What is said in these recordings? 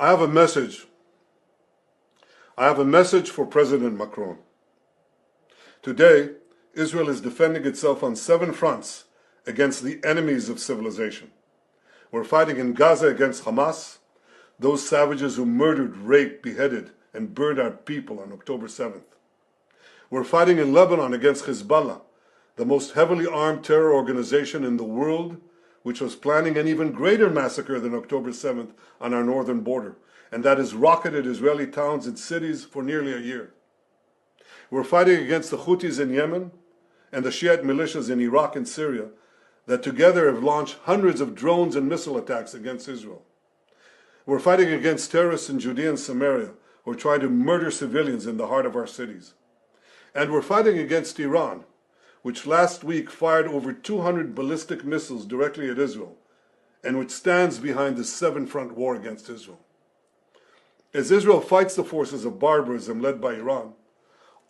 I have a message. I have a message for President Macron. Today, Israel is defending itself on 7 fronts against the enemies of civilization. We're fighting in Gaza against Hamas, those savages who murdered, raped, beheaded, and burned our people on October 7th. We're fighting in Lebanon against Hezbollah, the most heavily armed terror organization in the world, which was planning an even greater massacre than October 7th on our northern border, and that has rocketed Israeli towns and cities for nearly a year. We're fighting against the Houthis in Yemen and the Shiite militias in Iraq and Syria that together have launched hundreds of drones and missile attacks against Israel. We're fighting against terrorists in Judea and Samaria who are trying to murder civilians in the heart of our cities. And we're fighting against Iran, which last week fired over 200 ballistic missiles directly at Israel, and which stands behind the 7-front war against Israel. As Israel fights the forces of barbarism led by Iran,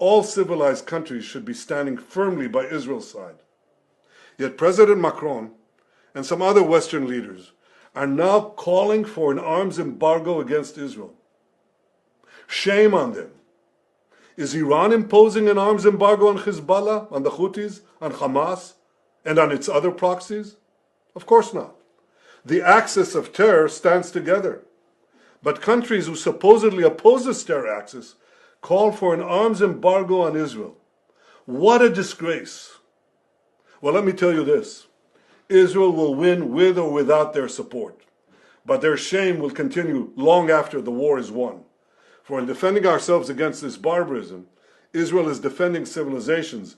all civilized countries should be standing firmly by Israel's side. Yet President Macron and some other Western leaders are now calling for an arms embargo against Israel. Shame on them. Is Iran imposing an arms embargo on Hezbollah, on the Houthis, on Hamas, and on its other proxies? Of course not. The axis of terror stands together. But countries who supposedly oppose this terror axis call for an arms embargo on Israel. What a disgrace. Well, let me tell you this. Israel will win with or without their support. But their shame will continue long after the war is won. For in defending ourselves against this barbarism, Israel is defending civilizations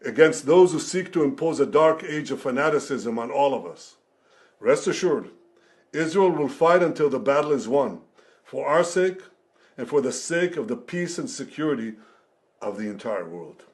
against those who seek to impose a dark age of fanaticism on all of us. Rest assured, Israel will fight until the battle is won, for our sake and for the sake of the peace and security of the entire world.